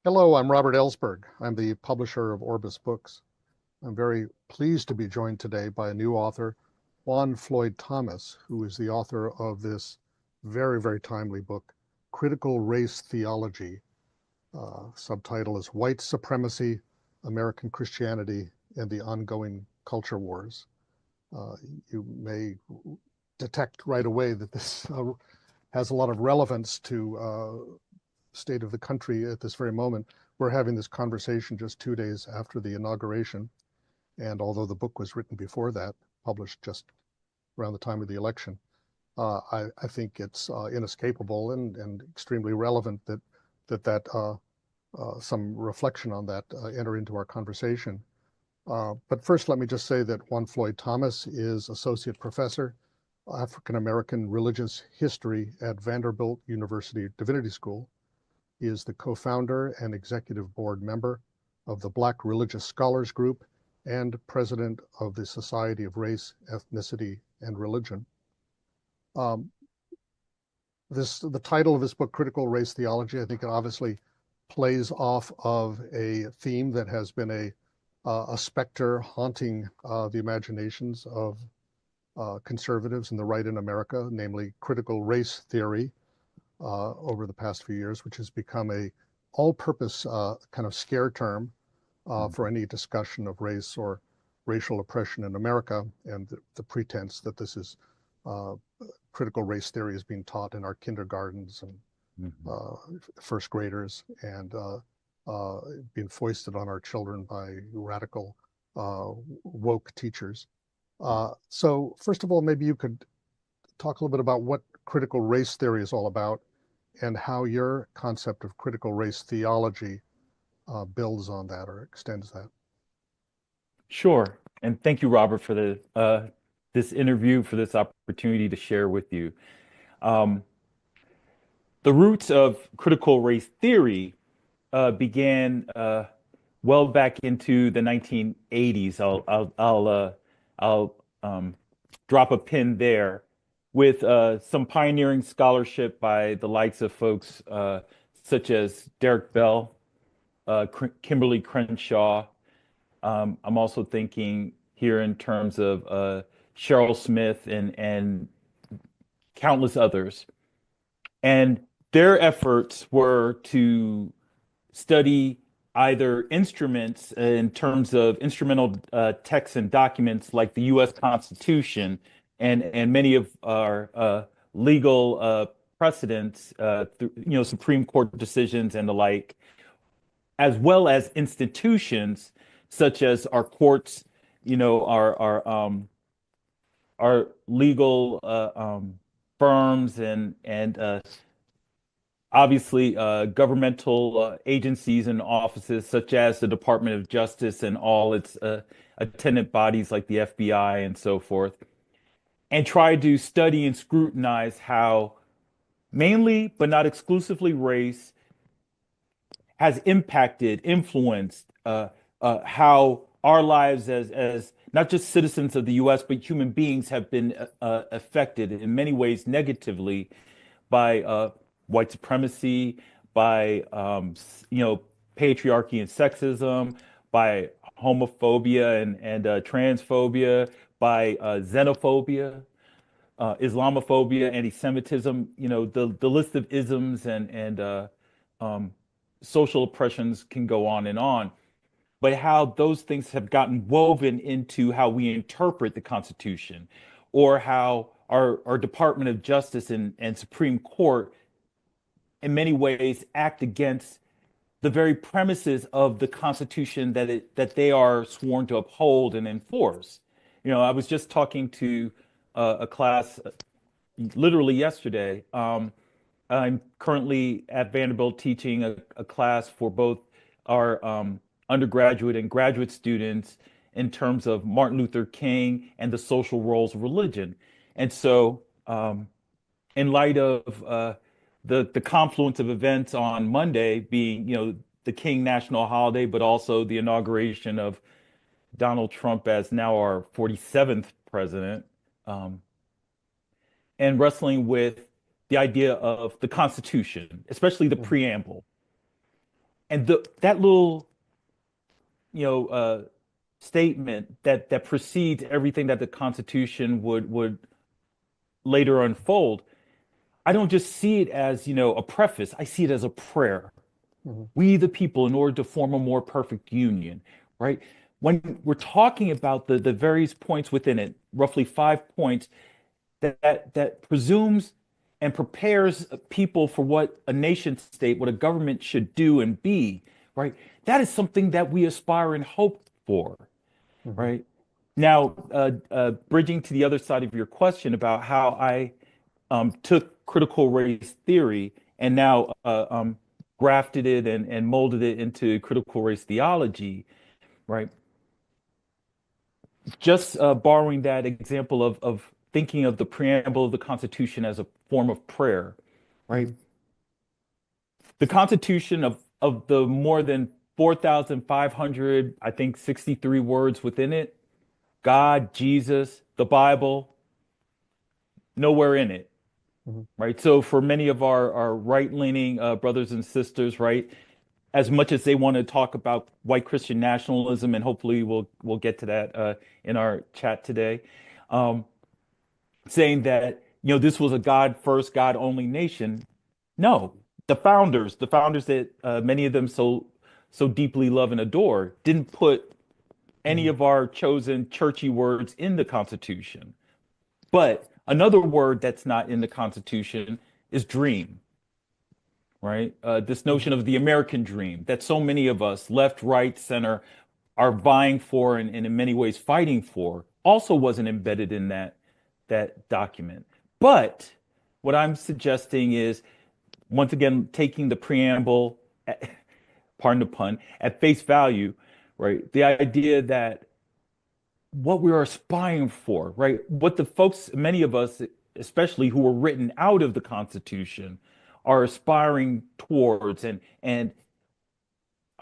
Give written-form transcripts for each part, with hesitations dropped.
Hello, I'm Robert Ellsberg. I'm the publisher of Orbis Books. I'm very pleased to be joined today by a new author, Juan Floyd-Thomas, who is the author of this very, very timely book, Critical Race Theology. Subtitle is White Supremacy, American Christianity, and the Ongoing Culture Wars. You may detect right away that this has a lot of relevance to state of the country at this very moment. We're having this conversation just 2 days after the inauguration. And although the book was written before that, published just around the time of the election, I think it's inescapable and extremely relevant that some reflection on that enter into our conversation. But first, let me just say that Juan Floyd-Thomas is Associate Professor, African American Religious History at Vanderbilt University Divinity School. He is the co-founder and executive board member of the Black Religious Scholars Group and president of the Society of Race, Ethnicity, and Religion. The title of this book, Critical Race Theology, I think it obviously plays off of a theme that has been a specter haunting the imaginations of conservatives and the right in America, namely critical race theory, over the past few years, which has become a all-purpose kind of scare term for any discussion of race or racial oppression in America, and the pretense that this is critical race theory is being taught in our kindergartens and first graders and being foisted on our children by radical woke teachers. So first of all, maybe you could talk a little bit about what critical race theory is all about and how your concept of critical race theology builds on that or extends that. Sure. And thank you, Robert, for this interview, for this opportunity to share with you. Um, the roots of critical race theory began well back into the 1980s. I'll drop a pin there with some pioneering scholarship by the likes of folks such as Derek Bell, Kimberly Crenshaw. I'm also thinking here in terms of Cheryl Smith and countless others. And their efforts were to study either instruments in terms of instrumental texts and documents like the U.S. Constitution and many of our legal precedents, Supreme Court decisions and the like, as well as institutions such as our courts, our legal firms and obviously governmental agencies and offices such as the Department of Justice and all its attendant bodies like the FBI and so forth, and try to study and scrutinize how mainly but not exclusively race has impacted, influenced how our lives as not just citizens of the U.S. but human beings have been affected in many ways negatively by white supremacy, by patriarchy and sexism, by homophobia and transphobia, by xenophobia, Islamophobia, anti-Semitism. The list of isms and um, social oppressions can go on and on. But how those things have gotten woven into how we interpret the Constitution, or how our Department of Justice and Supreme Court in many ways act against the very premises of the Constitution that they are sworn to uphold and enforce. I was just talking to a class literally yesterday. I'm currently at Vanderbilt teaching a class for both our undergraduate and graduate students in terms of Martin Luther King and the social roles of religion. And so, in light of the confluence of events on Monday being, the King national holiday, but also the inauguration of Donald Trump as now our 47th president, um, and wrestling with the idea of the Constitution, especially the preamble. And that little, you know, statement that precedes everything that the Constitution would later unfold, I don't just see it as, a preface. I see it as a prayer. Mhm. We, the people, in order to form a more perfect union, right? When we're talking about the various points within it, roughly 5 points, that presumes and prepares people for what a nation state, what a government should do and be, right? That is something that we aspire and hope for, Mhm. right? Now, bridging to the other side of your question about how I took critical race theory and now grafted it and molded it into critical race theology, right? Just borrowing that example of thinking of the preamble of the Constitution as a form of prayer, right? Mhm. The Constitution of the more than 4,500, I think 63 words within it, God, Jesus, the Bible, nowhere in it, Mhm. right? So for many of our right-leaning brothers and sisters, right, as much as they want to talk about white Christian nationalism, and hopefully we'll get to that in our chat today, um, saying that this was a God first, God only nation. No, the founders that many of them so deeply love and adore, didn't put any Mhm. of our chosen churchy words in the Constitution. But another word that's not in the Constitution is dream, right? This notion Mhm. of the American dream that so many of us, left, right, center, are vying for and in many ways fighting for, also wasn't embedded in that document. But what I'm suggesting is, once again, taking the preamble, pardon the pun, at face value, right? The idea that what we're aspiring for, right? What the folks, many of us, especially who were written out of the Constitution, are aspiring towards and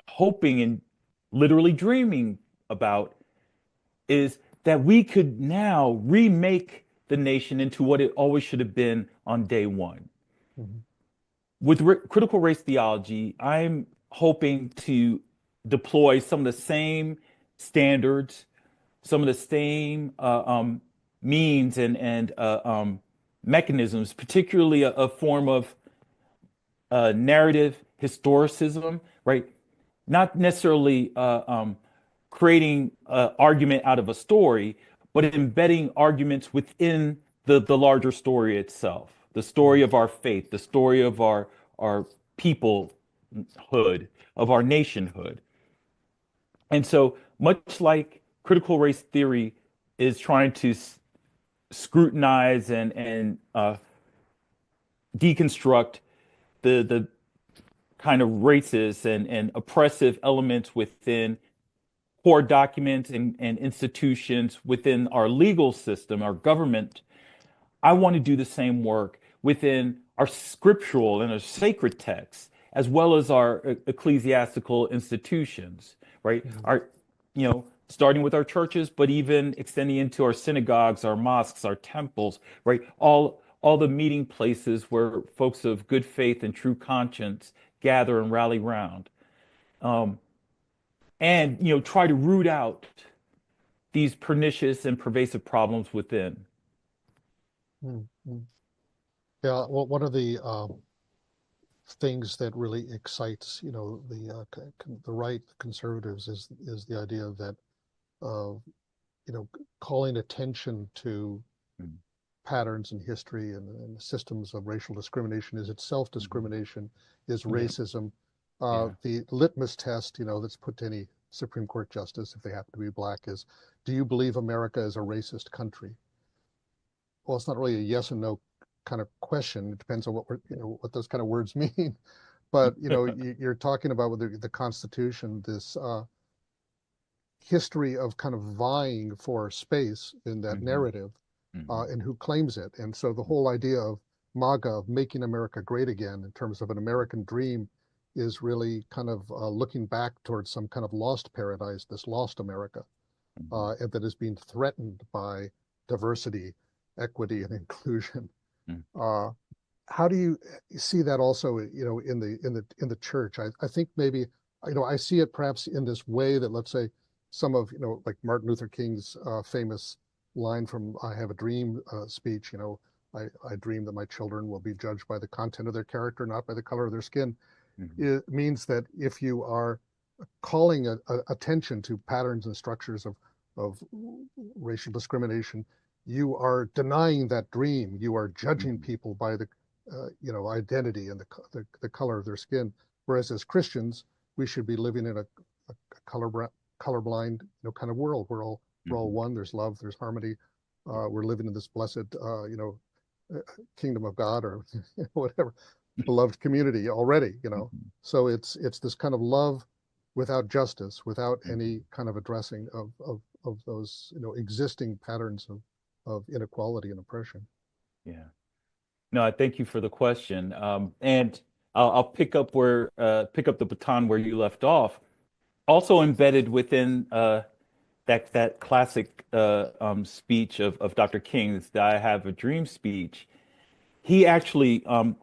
hoping and literally dreaming about is that we could now remake the nation into what it always should have been on day one. Mhm. With critical race theology, I'm hoping to deploy some of the same standards, some of the same means and mechanisms, particularly a form of narrative historicism, right? Not necessarily creating argument out of a story, but embedding arguments within the larger story itself, the story Mhm. of our faith, the story of our peoplehood, of our nationhood. And so, much like critical race theory is trying to scrutinize and deconstruct the kind of racist and oppressive elements within core documents and institutions within our legal system, our government, I want to do the same work within our scriptural and our sacred texts, as well as our ecclesiastical institutions, right? Mhm. Our, starting with our churches, but even extending into our synagogues, our mosques, our temples, right? All the meeting places where folks of good faith and true conscience gather and rally round. Um, and try to root out these pernicious and pervasive problems within. Mhm. Mhm. Yeah. Well, one of the things that really excites, the right, the conservatives, is the idea that uh, calling attention to Mhm. patterns in history and systems of racial discrimination is itself Mhm. discrimination, is Yeah, racism. yeah. The litmus test, that's put to any Supreme Court justice, if they happen to be black, is, do you believe America is a racist country? Well, it's not really a yes and no kind of question. It depends on what those kind of words mean. But you're talking about with the Constitution, this history of kind of vying for space in that Mhm. narrative, Mhm. and who claims it. And so the whole idea of MAGA, of making America great again, in terms of an American dream, is really kind of looking back towards some kind of lost paradise, this lost America, Mhm. and that is being threatened by diversity, equity, and inclusion. Mhm. Uh, how do you see that also, in the church? I think maybe, I see it perhaps in this way that, let's say, some of, like Martin Luther King's famous line from "I Have a Dream" speech, I dream that my children will be judged by the content of their character, not by the color of their skin. Mhm. It means that if you are calling attention to patterns and structures of racial discrimination, you are denying that dream. You are judging Mhm. people by the identity and the color of their skin. Whereas as Christians, we should be living in a colorblind kind of world. We're all Mhm. one. There's love. There's harmony. We're living in this blessed kingdom of God, or whatever, beloved community already. Mhm. So it's this kind of love without justice, without any Mhm. kind of addressing of those existing patterns of inequality and oppression. Yeah. No, I thank you for the question. And I'll pick up the baton where you left off. Also embedded within that classic speech of Dr. King's, the "I Have a Dream" speech. He actually, and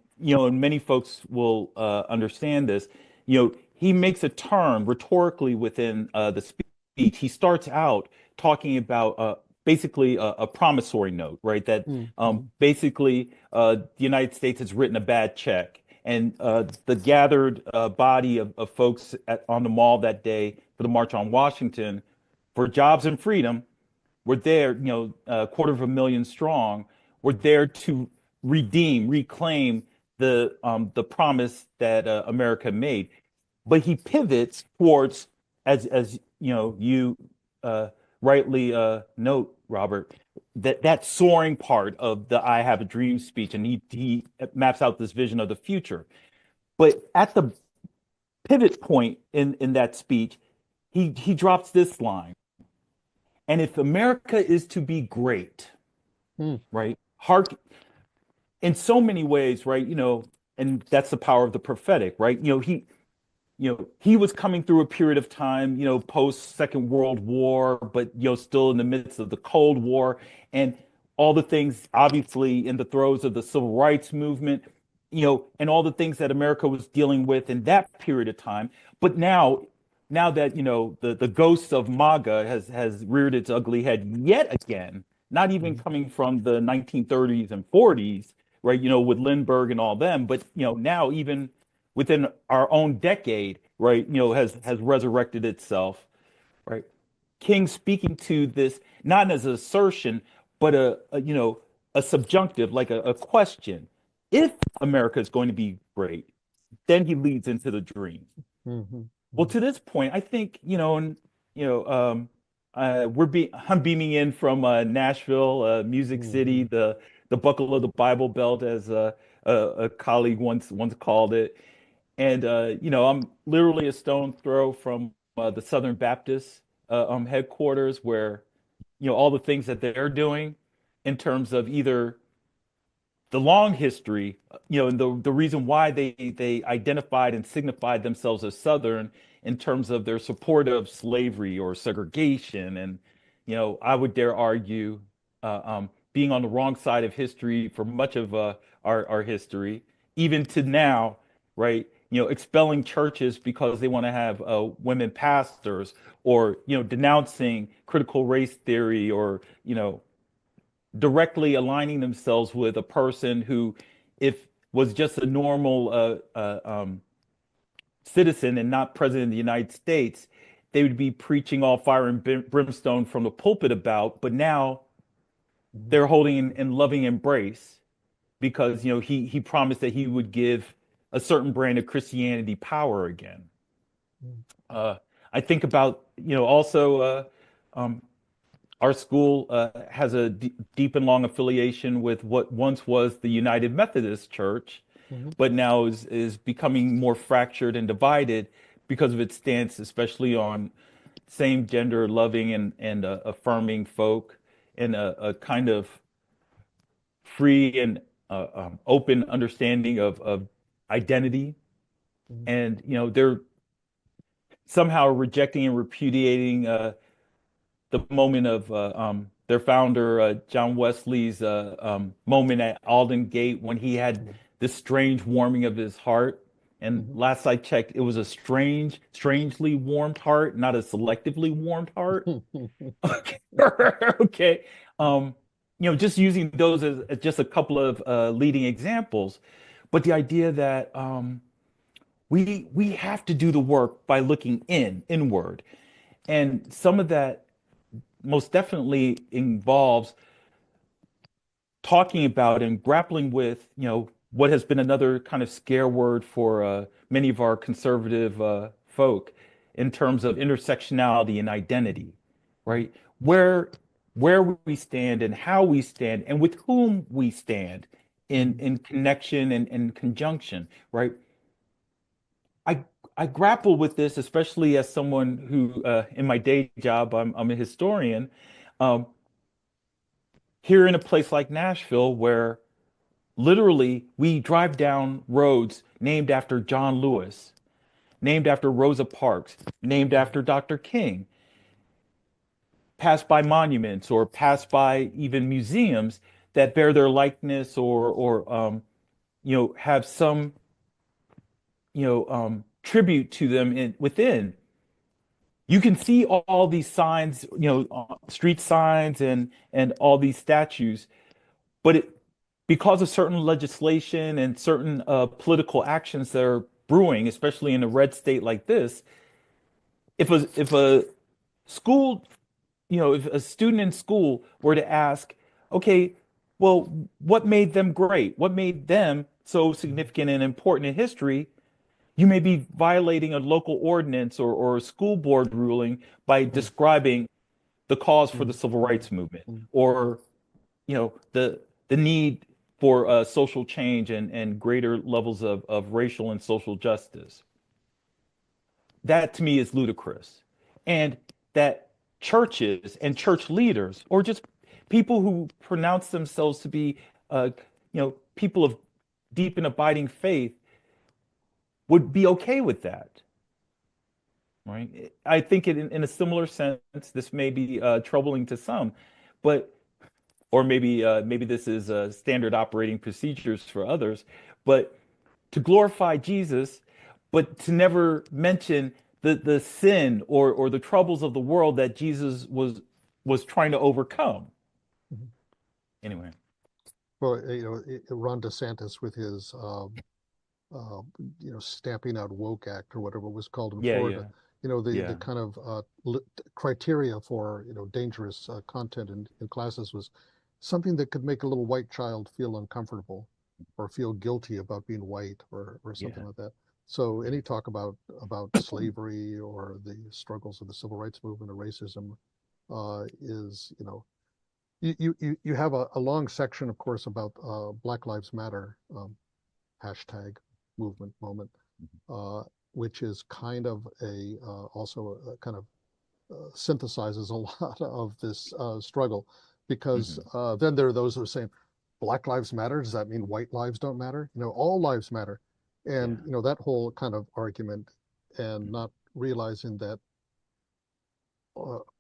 many folks will understand this. He makes a turn rhetorically within the speech. He starts out talking about basically a promissory note, right? That Mm-hmm. basically the United States has written a bad check, and the gathered body of folks on the mall that day for the March on Washington for jobs and freedom were there, a quarter of a million strong, were there to reclaim the promise that America made. But he pivots towards, as you uh, rightly note, Robert, that soaring part of the "I Have a Dream" speech, and he maps out this vision of the future. But at the pivot point in that speech, he drops this line. And if America is to be great, Mm-hmm. right? Hark in so many ways, right? And that's the power of the prophetic, right? He was coming through a period of time, post Second World War, but still in the midst of the Cold War and all the things, obviously, in the throes of the Civil Rights movement, and all the things that America was dealing with in that period of time. But now that the ghost of MAGA has reared its ugly head yet again, not even coming from the 1930s and 40s, right? With Lindbergh and all them, but now even within our own decade, right, has resurrected itself, right? King speaking to this not as an assertion, but a subjunctive, like a question. If America is going to be great, then he leads into the dream. Mm-hmm. Well, to this point, I think and you know, I'm beaming in from Nashville, Music City, Mm-hmm. the buckle of the Bible Belt, as a colleague once called it. And I'm literally a stone throw from the Southern Baptist headquarters, where all the things that they're doing in terms of either the long history, and the reason why they identified and signified themselves as Southern in terms of their support of slavery or segregation, and I would dare argue being on the wrong side of history for much of our history, even to now, right? Expelling churches because they want to have women pastors, or denouncing critical race theory, or directly aligning themselves with a person who, if was just a normal citizen and not president of the United States, they would be preaching all fire and brimstone from the pulpit about. But now Mm-hmm. they're holding in loving embrace because he promised that he would give a certain brand of Christianity power again. Uh, I think about also um, our school has a deep and long affiliation with what once was the United Methodist Church, Mm-hmm. but now is becoming more fractured and divided because of its stance, especially on same gender loving and affirming folk, and a kind of free and open understanding of identity. Mm-hmm. And they're somehow rejecting and repudiating the moment of their founder, John Wesley's moment at Alden Gate, when he had this strange warming of his heart. And Hmm. last I checked, it was a strangely warmed heart, not a selectively warmed heart. Okay. Okay. Um, just using those as just a couple of leading examples, but the idea that we have to do the work by looking inward, and some of that most definitely involves talking about and grappling with, what has been another kind of scare word for many of our conservative folk in terms of intersectionality and identity, right? Where we stand and how we stand and with whom we stand in Hmm. in connection and conjunction, right? I I grapple with this, especially as someone who, in my day job, I'm a historian. Um, Here in a place like Nashville, where literally we drive down roads named after John Lewis, named after Rosa Parks, named after Dr. King, pass by monuments or pass by even museums that bear their likeness or have some tribute to them within. You can see all these signs, street signs and all these statues, but because of certain legislation and certain political actions that are brewing, especially in a red state like this, if a school, if a student in school were to ask, okay, well, what made them great? What made them so significant and important in history? You may be violating a local ordinance or a school board ruling by describing the cause for the civil rights movement or the need for social change and greater levels of racial and social justice. That to me is ludicrous. And that churches and church leaders, or just people who pronounce themselves to be, people of deep and abiding faith, would be okay with that, right? I think in a similar sense, this may be troubling to some, but or maybe this is standard operating procedures for others, but to glorify Jesus, but to never mention the sin or the troubles of the world that Jesus was trying to overcome. Hmm. Anyway, Well, Ron DeSantis with his uh, Stamping Out Woke Act or whatever it was called in yeah, Florida. yeah, The yeah, kind of criteria for dangerous content in classes was something that could make a little white child feel uncomfortable or feel guilty about being white or something yeah, like that. So yeah. any talk about slavery or the struggles of the civil rights movement or racism is you have a long section, of course, about Black Lives Matter hashtag movement moment, uh, which is kind of also a kind of synthesizes a lot of this struggle, because Hmm. then there are those who are saying Black Lives Matter. Does that mean white lives don't matter? All lives matter, and Yeah. that whole kind of argument, and not realizing that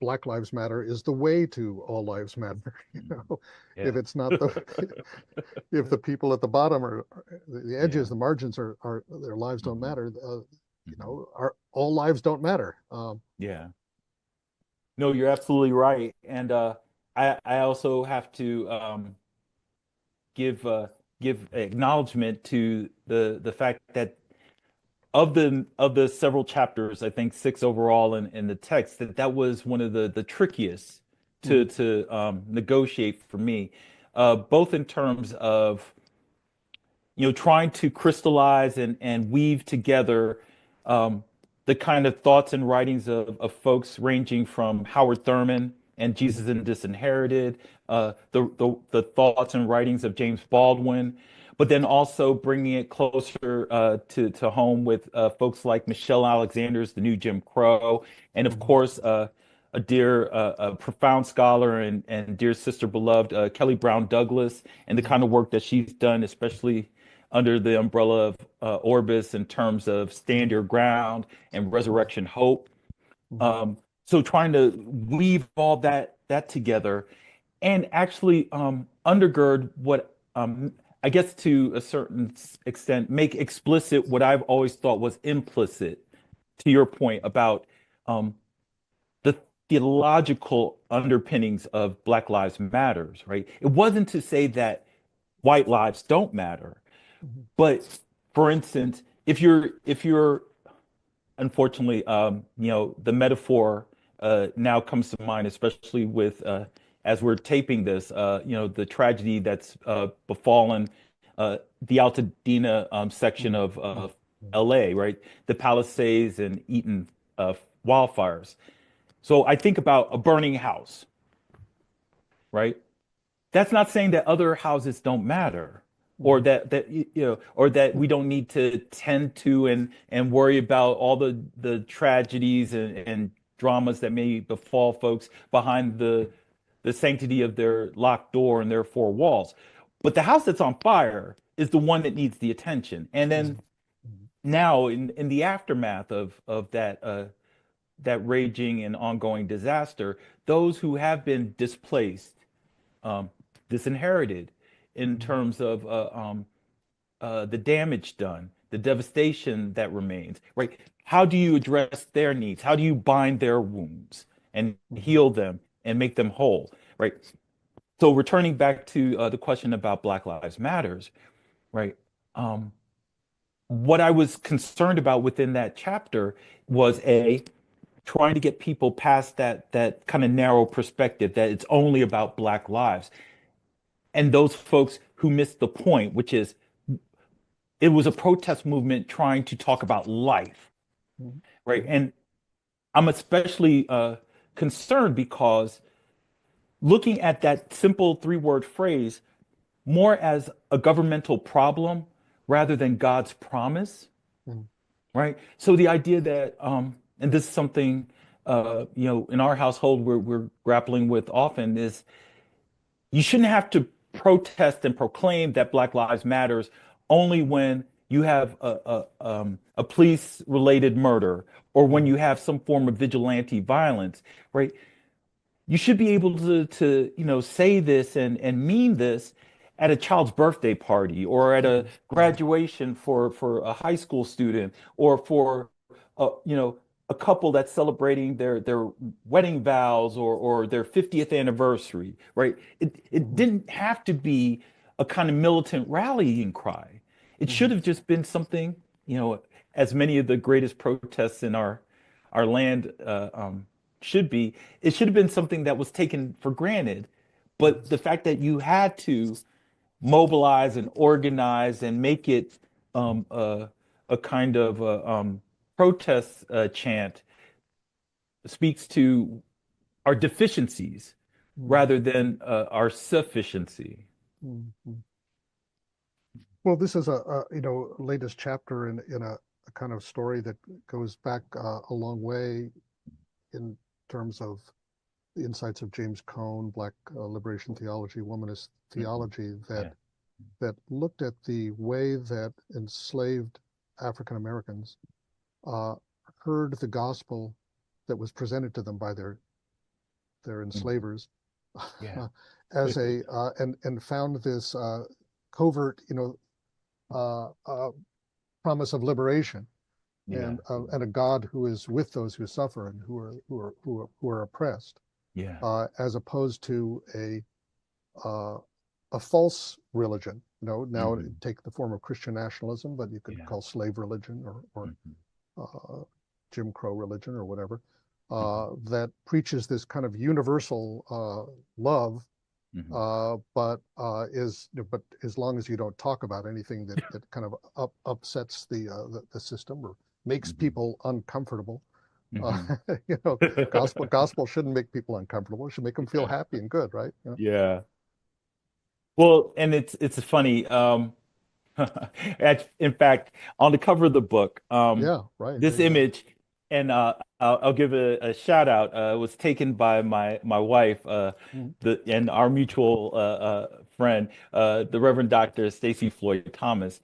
Black Lives Matter is the way to all lives matter. Mhm. If Yeah. it's not the if the people at the bottom are the Yeah. edges, the margins are their lives don't Hmm. matter. Hmm. Our all lives don't matter. Yeah. No, you're absolutely right. And I also have to give give acknowledgement to the fact that of the several chapters, I think six overall in the text, that was one of the trickiest to Mhm. negotiate for me, both in terms of trying to crystallize and weave together um, the kind of thoughts and writings of folks ranging from Howard Thurman and Mhm. Jesus and Disinherited, the thoughts and writings of James Baldwin, but then also bringing it closer to home with folks like Michelle Alexander's The New Jim Crow, and of Mhm. course, a dear, a profound scholar and dear sister beloved Kelly Brown Douglas, and the Mhm. kind of work that she's done, especially under the umbrella of Orbis in terms of Stand Mhm. Your Ground and Mhm. Resurrection Hope. Mhm. So trying to weave all that together and actually undergird what I guess to a certain extent, make explicit what I've always thought was implicit, to your point about um, the theological underpinnings of Black Lives Matters, right? It wasn't to say that white lives don't matter, Mhm. but for instance, if you're unfortunately, the metaphor now comes to mind, especially with as we're taping this, the tragedy that's befallen the Altadena section Mhm. of Mhm. LA, right? The Palisades and Eaton wildfires. So I think about a burning house, right? That's not saying that other houses don't matter, or Mhm. or that we don't need to tend to and worry about all the tragedies and dramas that may befall folks behind the sanctity of their locked door and their four walls. But the house that's on fire is the one that needs the attention. And then Mhm. Mhm. now in the aftermath of that raging and ongoing disaster, those who have been displaced, um, disinherited in Mhm. terms of the damage done, the devastation that remains, right? How do you address their needs? How do you bind their wounds and Mhm. heal them and make them whole, right? So returning back to the question about Black Lives Matters, right? Um, what I was concerned about within that chapter was trying to get people past that kind of narrow perspective that it's only about Black lives, and those folks who missed the point, which is it was a protest movement trying to talk about life, Mhm. right? Mhm. And I'm especially concerned because looking at that simple three-word phrase more as a governmental problem rather than God's promise, Mhm. right? So the idea that, and this is something, in our household we're grappling with often is you shouldn't have to protest and proclaim that Black Lives Matters only when you have a police-related murder or when Mhm. you have some form of vigilante violence, right? You should be able to say this and mean this at a child's birthday party or at a Mhm. Mhm. graduation for a high school student or for a couple that's celebrating their wedding vows or their 50th anniversary, right? It Mhm. didn't have to be a kind of militant rallying cry. It should Mhm. have just been something, as many of the greatest protests in our land should be. It should have been something that was taken for granted. But Mhm. the fact that you had to mobilize and organize and make it a kind of protest chant speaks to our deficiencies Mhm. rather than our sufficiency. Mhm. Well, this is a latest chapter in a kind of story that goes back a long way in terms of the insights of James Cone, Black liberation theology, womanist Mhm. theology, that Yeah. looked at the way that enslaved African Americans uh, heard the gospel that was presented to them by their Mhm. enslavers Yeah. as a and found this covert, uh, uh, promise of liberation Yeah. and a God who is with those who suffer and who are oppressed, Yeah. as opposed to uh, a false religion. Now Hmm. take the form of Christian nationalism, but you could Yeah. call slave religion or Hmm. Jim Crow religion or whatever, Hmm. that preaches this kind of universal love, Hmm. but as long as you don't talk about anything that kind of upsets the system or makes Hmm. people uncomfortable. Uh, Hmm. gospel shouldn't make people uncomfortable. It should make them feel Yeah. happy and good, right? Yeah. Well, and it's funny. In fact, on the cover of the book, Yeah, right. There this you go. image, and I'll give a shout out. Was taken by my wife, Mhm. and our mutual friend, the Reverend Dr. Stacy Floyd-Thomas.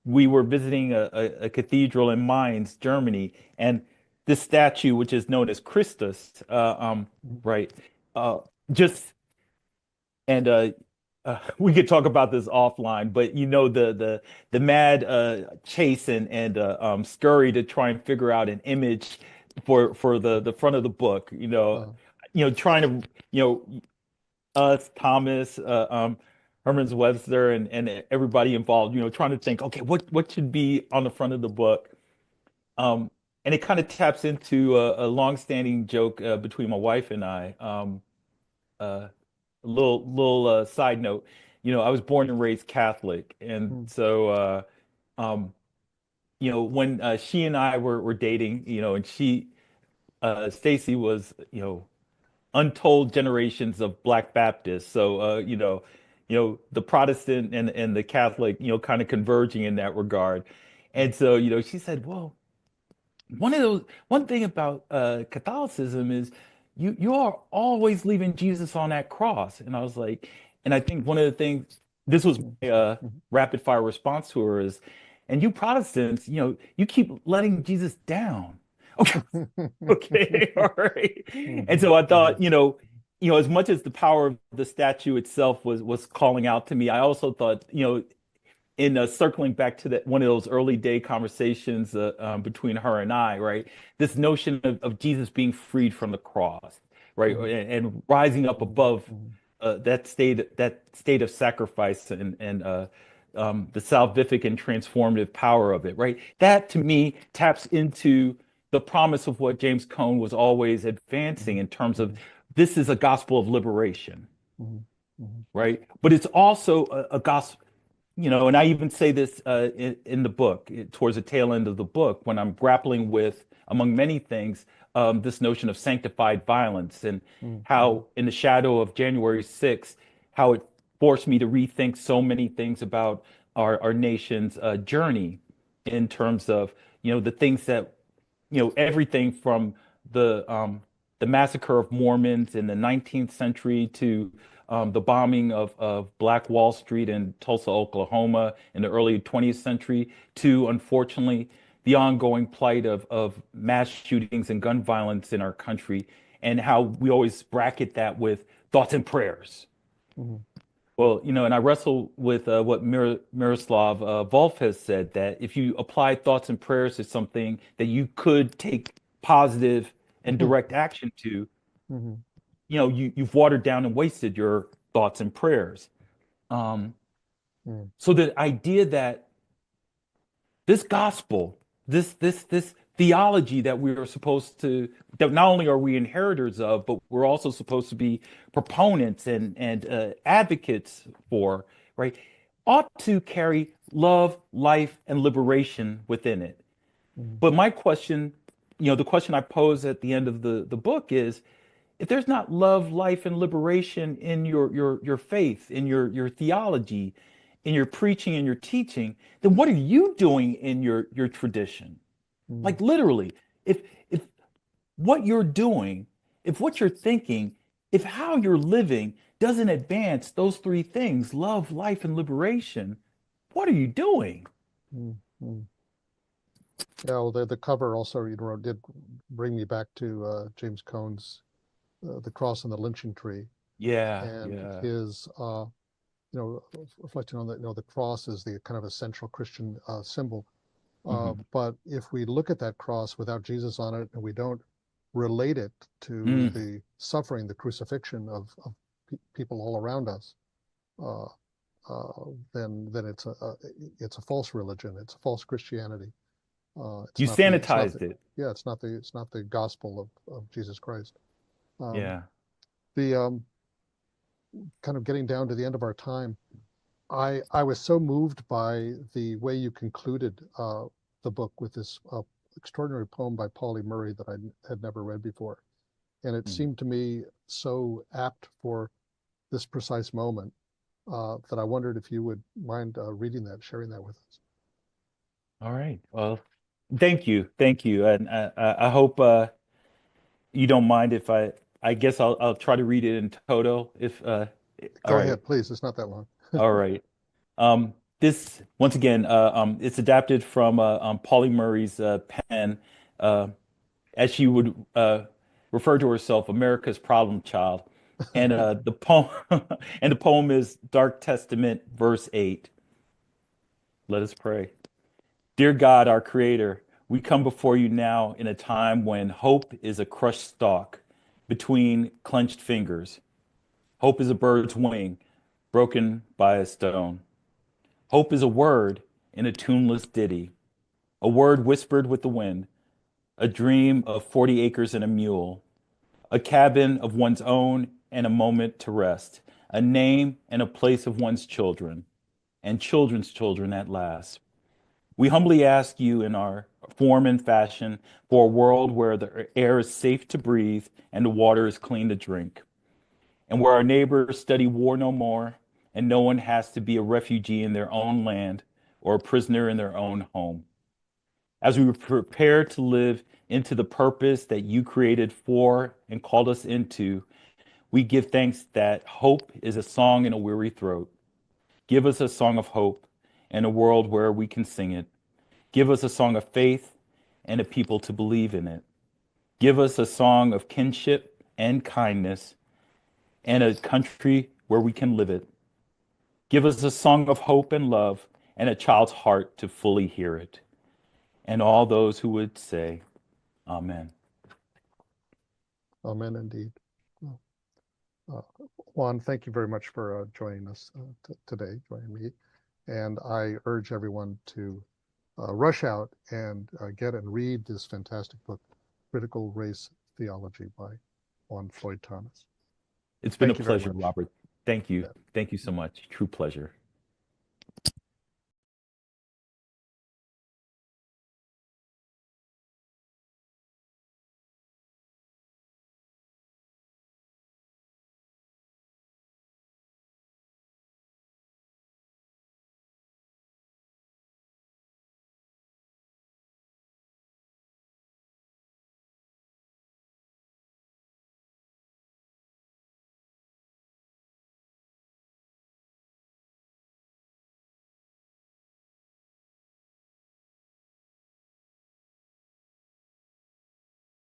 We were visiting a cathedral in Mainz, Germany, and this statue, which is known as Christus, Mhm. right, uh, just and we could talk about this offline, but the mad chase and scurry to try and figure out an image for the front of the book. Uh, Trying to us, Thomas, Herman's Webster, and everybody involved. Trying to think, okay, what should be on the front of the book? And it kind of taps into a longstanding joke between my wife and I. A little side note, I was born and raised Catholic, and mm, so um, when she and I were dating, and Stacy was, untold generations of Black Baptists, so the Protestant and the Catholic, kind of converging in that regard, mm, and so she said, well. One thing about Catholicism is you are always leaving Jesus on that cross. And I was like, and I think one of the things this was mm, my mm, rapid fire response to her is, and you Protestants, you keep letting Jesus down. Okay, okay, all right. And mhm, so I mhm, thought, as much as the power of the statue itself was calling out to me, I also thought, in circling back to that one of those early day conversations between her and I, right? This notion of Jesus being freed from the cross, right, mhm, and rising up mhm, above mhm, that state of sacrifice and the salvific and transformative power of it, right? That to me taps into the promise of what James Cone was always advancing mhm, in terms of mhm, this is a gospel of liberation, mhm, mhm, right? But it's also a gospel, and I even say this in the book, towards the tail end of the book, when I'm grappling with, among many things, this notion of sanctified violence and mhm, mhm, how, in the shadow of January 6th, how it forced me to rethink so many things about our nation's journey in terms of, the things that everything from the massacre of Mormons in the 19th century to the bombing of Black Wall Street in Tulsa, Oklahoma in the early 20th century to, unfortunately, the ongoing plight of mass shootings and gun violence in our country, and how we always bracket that with thoughts and prayers. mhm, Well, and I wrestle with what Miroslav Volf has said, that if you apply thoughts and prayers to something that you could take positive and mhm, direct action to, mhm, you've watered down and wasted your thoughts and prayers. Um, mhm, so the idea that this gospel, this theology that we are supposed to, that not only are we inheritors of, but we're also supposed to be proponents and advocates for, right, ought to carry love, life, and liberation within it. mhm, But my question, the question I pose at the end of the book is, if there's not love, life, and liberation in your faith, in your theology, in your preaching and your teaching, then what are you doing in your tradition? mhm, Like literally, if what you're doing, if what you're thinking, if how you're living doesn't advance those three things, love, life, and liberation, what are you doing? mhm, mhm. Yeah, well, the cover also, did bring me back to James Cone's The Cross and the Lynching Tree, Yeah, and yeah. his, reflecting on that, the cross is the kind of essential Christian symbol. Hmm. But if we look at that cross without Jesus on it and we don't relate it to Mm. the suffering, the crucifixion of people all around us, uh, then it's a false religion. It's a false Christianity. You It's not the sanitized it. yeah, it's not the gospel of Jesus Christ. Um, Yeah. the kind of getting down to the end of our time, I was so moved by the way you concluded the book with this extraordinary poem by Pauli Murray that I had never read before, and it Mm. seemed to me so apt for this precise moment that I wondered if you would mind reading that, sharing that with us. All right. Well, thank you. Thank you. And I hope you don't mind if I guess I'll try to read it in toto if all Go right. ahead, please. It's not that long. All right. This once again it's adapted from Pauli Murray's pen, uh, as she would refer to herself, America's problem child. And the poem and the poem is Dark Testament, verse 8. Let us pray. Dear God, our creator, we come before you now in a time when hope is a crushed stalk between clenched fingers. Hope is a bird's wing broken by a stone. Hope is a word in a tuneless ditty, a word whispered with the wind, a dream of 40 acres and a mule, a cabin of one's own and a moment to rest, a name and a place of one's children, and children's children at last. We humbly ask you in our form and fashion for a world where the air is safe to breathe and the water is clean to drink, and where our neighbors study war no more and no one has to be a refugee in their own land or a prisoner in their own home. As we prepare to live into the purpose that you created for and called us into, we give thanks that hope is a song in a weary throat. Give us a song of hope and a world where we can sing it. Give us a song of faith and a people to believe in it. Give us a song of kinship and kindness and a country where we can live it. Give us a song of hope and love and a child's heart to fully hear it. And all those who would say, Amen. Amen, indeed. Well, Juan, thank you very much for joining us today, joining me. And I urge everyone to rush out and get and read this fantastic book, Critical Race Theology by Juan Floyd-Thomas. It's been a Thank you very pleasure, much. Robert. Thank you. Yeah. Thank you so much. True pleasure.